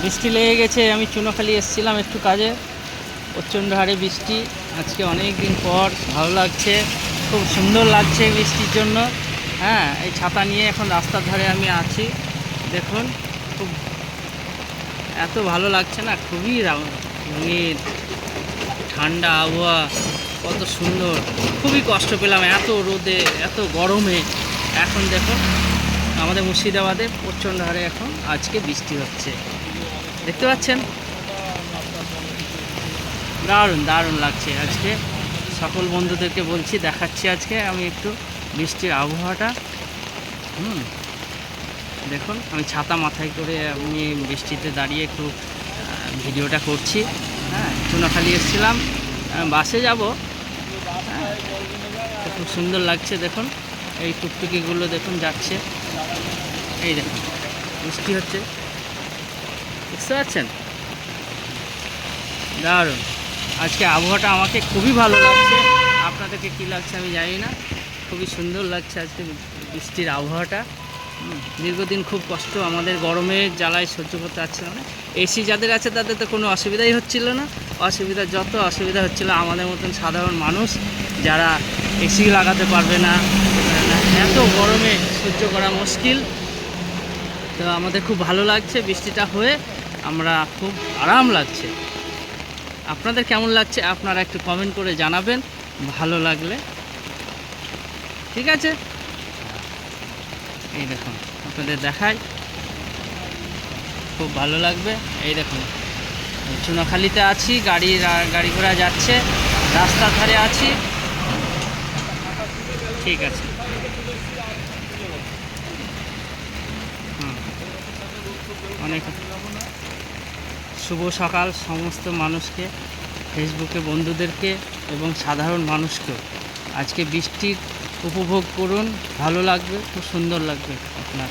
বৃষ্টি লেগে গেছে। আমি চুনোখালি এসেছিলাম একটু কাজে, প্রচণ্ড হারে বৃষ্টি। আজকে অনেক দিন পর ভালো লাগছে, খুব সুন্দর লাগছে বৃষ্টির জন্য। হ্যাঁ, এই ছাতা নিয়ে এখন রাস্তার ধারে আমি আছি। দেখুন, খুব এত ভালো লাগছে না, খুবই রঙিন ঠান্ডা আবহাওয়া, কত সুন্দর। খুবই কষ্ট পেলাম এত রোদে, এত গরমে। এখন দেখুন আমাদের মুর্শিদাবাদে প্রচণ্ড হারে এখন আজকে বৃষ্টি হচ্ছে, দেখতে পাচ্ছেন। দারুণ দারুণ লাগছে আজকে। সকল বন্ধুদেরকে বলছি, দেখাচ্ছি আজকে আমি একটু বৃষ্টির আবহাওয়াটা। দেখুন, আমি ছাতা মাথায় করে আমি বৃষ্টিতে দাঁড়িয়ে একটু ভিডিওটা করছি। হ্যাঁ, চুনাখালি এসেছিলাম, বাসে যাব। হ্যাঁ, খুব সুন্দর লাগছে। দেখুন এই টুকটুকিগুলো দেখুন যাচ্ছে, এই দেখুন বৃষ্টি হচ্ছে, বুঝতে পারছেন। দারুণ আজকে আবহাওয়াটা, আমাকে খুবই ভালো লাগছে। আপনাদেরকে কী লাগছে আমি জানি না, খুবই সুন্দর লাগছে আজকে বৃষ্টির আবহাওয়াটা। দীর্ঘদিন খুব কষ্ট, আমাদের গরমের জ্বালায় সহ্য করতে পারছে না। এসি যাদের আছে তাদের তো কোনো অসুবিধাই হচ্ছিল না। যত অসুবিধা হচ্ছিল আমাদের মতন সাধারণ মানুষ, যারা এসি লাগাতে পারবে না, এত গরমে সহ্য করা মুশকিল। তো আমাদের খুব ভালো লাগছে বৃষ্টিটা হয়ে, আমরা খুব আরাম লাগছে। আপনাদের কেমন লাগছে আপনারা একটু কমেন্ট করে জানাবেন, ভালো লাগলে। ঠিক আছে, এই দেখুন আপনাদের দেখাই, খুব ভালো লাগবে। এই দেখুন চুনাখালিতে আছি, গাড়ি ঘোড়া যাচ্ছে, রাস্তার ধারে আছি। ঠিক আছে, অনেক শুভ সকাল সমস্ত মানুষকে, ফেসবুকে বন্ধুদেরকে এবং সাধারণ মানুষকেও। আজকে বৃষ্টির উপভোগ করুন, ভালো লাগবে, খুব সুন্দর লাগবে আপনার।